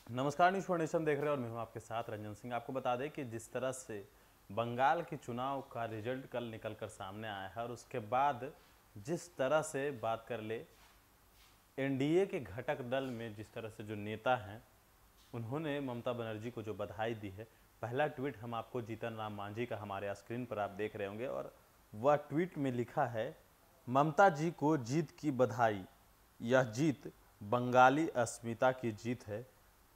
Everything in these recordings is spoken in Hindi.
नमस्कार, न्यूज़ फॉर्नेशन देख रहे हैं और मैं हूं आपके साथ रंजन सिंह। आपको बता दें कि जिस तरह से बंगाल के चुनाव का रिजल्ट कल निकल कर सामने आया है और उसके बाद जिस तरह से बात कर ले एनडीए के घटक दल में जिस तरह से जो नेता हैं उन्होंने ममता बनर्जी को जो बधाई दी है। पहला ट्वीट हम आपको जीतन राम मांझी का हमारे स्क्रीन पर आप देख रहे होंगे और वह ट्वीट में लिखा है, ममता जी को जीत की बधाई, यह जीत बंगाली अस्मिता की जीत है,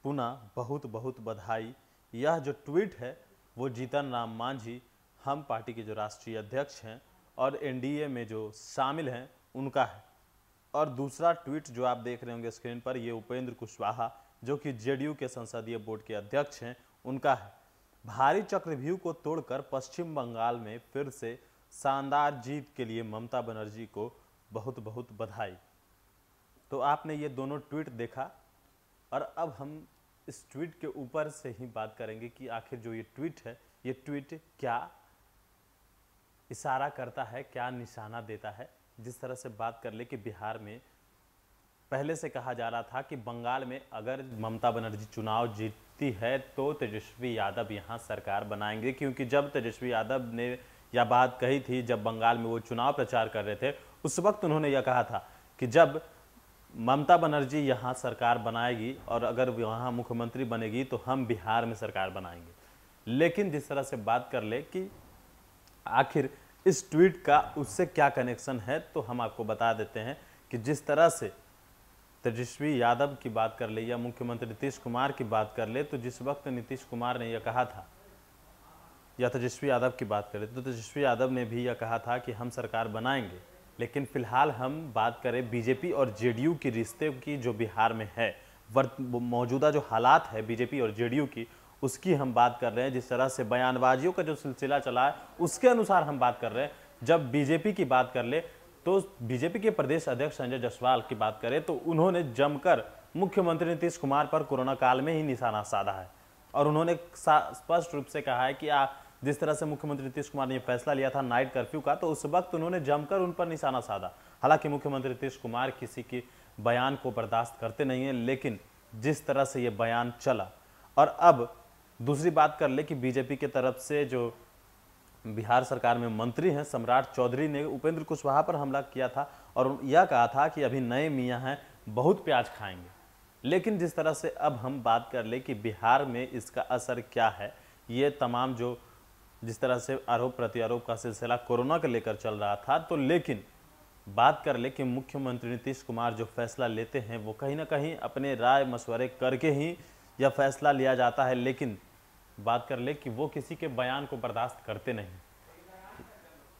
पुनः बहुत बहुत बधाई। यह जो ट्वीट है वो जीतन राम मांझी, हम पार्टी के जो राष्ट्रीय अध्यक्ष हैं और एनडीए में जो शामिल हैं उनका है। और दूसरा ट्वीट जो आप देख रहे होंगे स्क्रीन पर, ये उपेंद्र कुशवाहा जो कि जेडीयू के संसदीय बोर्ड के अध्यक्ष हैं उनका है। भारी चक्रव्यूह को तोड़कर पश्चिम बंगाल में फिर से शानदार जीत के लिए ममता बनर्जी को बहुत बहुत बधाई। तो आपने ये दोनों ट्वीट देखा और अब हम इस ट्वीट के ऊपर से ही बात करेंगे कि आखिर जो ये ट्वीट है, ये ट्वीट क्या इशारा करता है, क्या निशाना देता है। जिस तरह से बात कर ले कि बिहार में पहले से कहा जा रहा था कि बंगाल में अगर ममता बनर्जी चुनाव जीतती है तो तेजस्वी यादव यहाँ सरकार बनाएंगे, क्योंकि जब तेजस्वी यादव ने यह बात कही थी, जब बंगाल में वो चुनाव प्रचार कर रहे थे, उस वक्त उन्होंने यह कहा था कि जब ममता बनर्जी यहाँ सरकार बनाएगी और अगर वहाँ मुख्यमंत्री बनेगी तो हम बिहार में सरकार बनाएंगे। लेकिन जिस तरह से बात कर ले कि आखिर इस ट्वीट का उससे क्या कनेक्शन है, तो हम आपको बता देते हैं कि जिस तरह से तेजस्वी यादव की बात कर ले या मुख्यमंत्री नीतीश कुमार की बात कर ले, तो जिस वक्त नीतीश कुमार ने यह कहा था, या तेजस्वी यादव की बात करें तो तेजस्वी यादव ने भी यह कहा था कि हम सरकार बनाएंगे। लेकिन फिलहाल हम बात करें बीजेपी और जेडीयू की रिश्ते की जो बिहार में है, मौजूदा जो हालात है बीजेपी और जेडीयू की, उसकी हम बात कर रहे हैं। जिस तरह से बयानबाजियों का जो सिलसिला चला है उसके अनुसार हम बात कर रहे हैं। जब बीजेपी की बात कर ले तो बीजेपी के प्रदेश अध्यक्ष संजय जायसवाल की बात करें तो उन्होंने जमकर मुख्यमंत्री नीतीश कुमार पर कोरोना काल में ही निशाना साधा है और उन्होंने स्पष्ट रूप से कहा है कि जिस तरह से मुख्यमंत्री नीतीश कुमार ने फैसला लिया था नाइट कर्फ्यू का, तो उस वक्त उन्होंने जमकर उन पर निशाना साधा। हालांकि मुख्यमंत्री नीतीश कुमार किसी की बयान को बर्दाश्त करते नहीं हैं, लेकिन जिस तरह से ये बयान चला, और अब दूसरी बात कर ले कि बीजेपी की तरफ से जो बिहार सरकार में मंत्री हैं सम्राट चौधरी ने उपेंद्र कुशवाहा पर हमला किया था और यह कहा था कि अभी नए मियाँ हैं, बहुत प्याज खाएंगे। लेकिन जिस तरह से अब हम बात कर ले कि बिहार में इसका असर क्या है, ये तमाम जो जिस तरह से आरोप प्रत्यारोप का सिलसिला कोरोना को लेकर चल रहा था, तो लेकिन बात कर ले कि मुख्यमंत्री नीतीश कुमार जो फैसला लेते हैं वो कहीं ना कहीं अपने राय मशवरे करके ही यह फैसला लिया जाता है। लेकिन बात कर ले कि वो किसी के बयान को बर्दाश्त करते नहीं।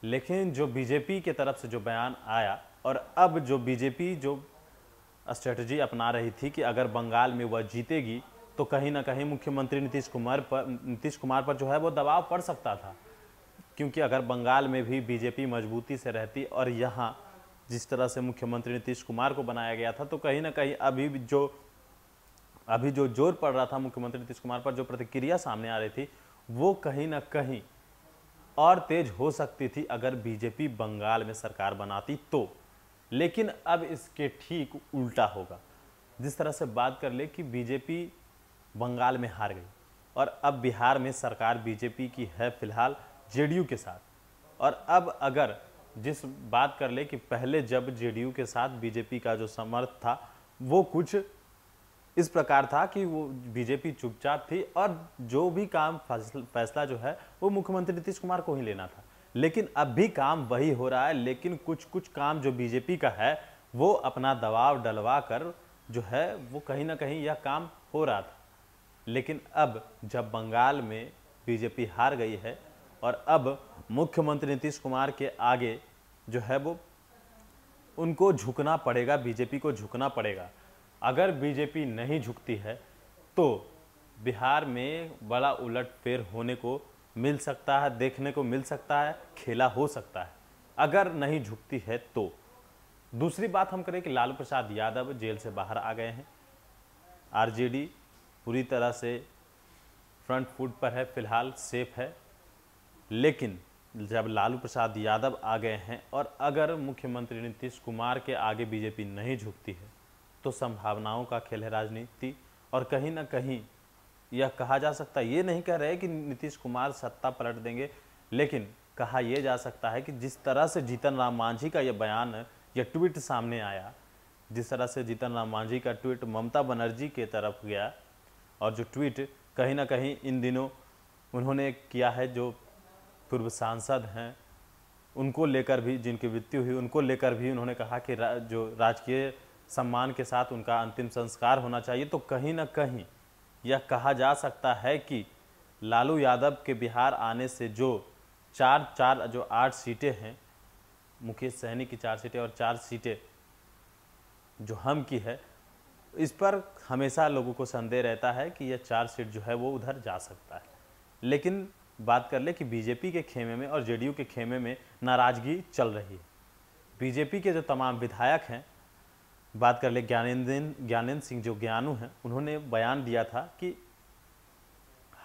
लेकिन जो बीजेपी की तरफ से जो बयान आया और अब जो बीजेपी जो स्ट्रेटजी अपना रही थी कि अगर बंगाल में वह जीतेगी तो कहीं ना कहीं मुख्यमंत्री नीतीश कुमार पर जो है वो दबाव पड़ सकता था, क्योंकि अगर बंगाल में भी बीजेपी मजबूती से रहती और यहाँ जिस तरह से मुख्यमंत्री नीतीश कुमार को बनाया गया था, तो कहीं ना कहीं अभी जो जोर पड़ रहा था मुख्यमंत्री नीतीश कुमार पर, जो प्रतिक्रिया सामने आ रही थी, वो कहीं ना कहीं और तेज हो सकती थी अगर बीजेपी बंगाल में सरकार बनाती तो। लेकिन अब इसके ठीक उल्टा होगा। जिस तरह से बात कर ले कि बीजेपी बंगाल में हार गई और अब बिहार में सरकार बीजेपी की है फिलहाल जेडीयू के साथ। और अब अगर जिस बात कर ले कि पहले जब जेडीयू के साथ बीजेपी का जो समर्थ था वो कुछ इस प्रकार था कि वो बीजेपी चुपचाप थी और जो भी काम फैसला जो है वो मुख्यमंत्री नीतीश कुमार को ही लेना था। लेकिन अब भी काम वही हो रहा है, लेकिन कुछ कुछ काम जो बीजेपी का है वो अपना दबाव डलवा कर जो है वो कहीं ना कहीं यह काम हो रहा था। लेकिन अब जब बंगाल में बीजेपी हार गई है और अब मुख्यमंत्री नीतीश कुमार के आगे जो है वो उनको झुकना पड़ेगा, बीजेपी को झुकना पड़ेगा। अगर बीजेपी नहीं झुकती है तो बिहार में बड़ा उलटफेर होने को मिल सकता है, देखने को मिल सकता है, खेला हो सकता है अगर नहीं झुकती है तो। दूसरी बात हम करें कि लालू प्रसाद यादव जेल से बाहर आ गए हैं, आरजेडी पूरी तरह से फ्रंट फुट पर है, फिलहाल सेफ है। लेकिन जब लालू प्रसाद यादव आ गए हैं और अगर मुख्यमंत्री नीतीश कुमार के आगे बीजेपी नहीं झुकती है तो संभावनाओं का खेल है राजनीति और कहीं ना कहीं यह कहा जा सकता है, ये नहीं कह रहे कि नीतीश कुमार सत्ता पलट देंगे, लेकिन कहा यह जा सकता है कि जिस तरह से जीतन राम मांझी का यह बयान, यह ट्वीट सामने आया, जिस तरह से जीतन राम मांझी का ट्वीट ममता बनर्जी के तरफ गया, और जो ट्वीट कहीं ना कहीं इन दिनों उन्होंने किया है, जो पूर्व सांसद हैं उनको लेकर भी, जिनकी मृत्यु हुई उनको लेकर भी उन्होंने कहा कि जो राजकीय सम्मान के साथ उनका अंतिम संस्कार होना चाहिए, तो कहीं ना कहीं यह कहा जा सकता है कि लालू यादव के बिहार आने से जो जो 8 सीटें हैं, मुकेश सहनी की 4 सीटें और 4 सीटें जो हम की है, इस पर हमेशा लोगों को संदेह रहता है कि यह 4 सीट जो है वो उधर जा सकता है। लेकिन बात कर ले कि बीजेपी के खेमे में और जेडीयू के खेमे में नाराजगी चल रही है। बीजेपी के जो तमाम विधायक हैं, बात कर ले ज्ञानेंद्र सिंह जो ज्ञानू हैं, उन्होंने बयान दिया था कि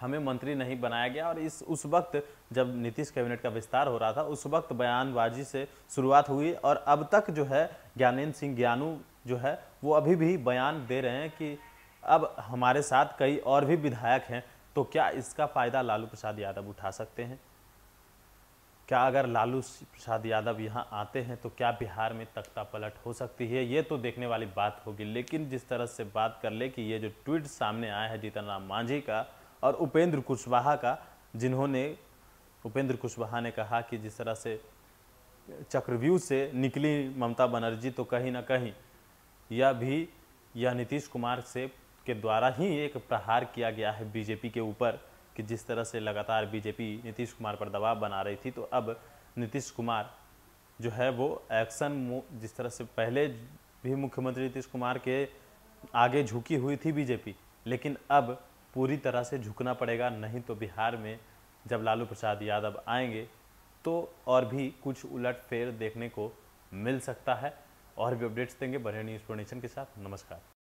हमें मंत्री नहीं बनाया गया, और उस वक्त जब नीतीश कैबिनेट का विस्तार हो रहा था, उस वक्त बयानबाजी से शुरुआत हुई, और अब तक जो है ज्ञानेंद्र सिंह ज्ञानू जो है वो अभी भी बयान दे रहे हैं कि अब हमारे साथ कई और भी विधायक हैं, तो क्या इसका फ़ायदा लालू प्रसाद यादव उठा सकते हैं? क्या अगर लालू प्रसाद यादव यहाँ आते हैं तो क्या बिहार में तख्ता पलट हो सकती है? ये तो देखने वाली बात होगी। लेकिन जिस तरह से बात कर ले कि ये जो ट्वीट सामने आया है जीतन राम मांझी का और उपेंद्र कुशवाहा का, जिन्होंने उपेंद्र कुशवाहा ने कहा कि जिस तरह से चक्रव्यूह से निकली ममता बनर्जी, तो कहीं ना कहीं यह नीतीश कुमार से के द्वारा ही एक प्रहार किया गया है बीजेपी के ऊपर, कि जिस तरह से लगातार बीजेपी नीतीश कुमार पर दबाव बना रही थी, तो अब नीतीश कुमार जो है वो एक्शन, जिस तरह से पहले भी मुख्यमंत्री नीतीश कुमार के आगे झुकी हुई थी बीजेपी, लेकिन अब पूरी तरह से झुकना पड़ेगा, नहीं तो बिहार में जब लालू प्रसाद यादव आएंगे तो और भी कुछ उलटफेर देखने को मिल सकता है। और भी अपडेट्स देंगे बरहे न्यूज़ प्रोनेशन के साथ। नमस्कार।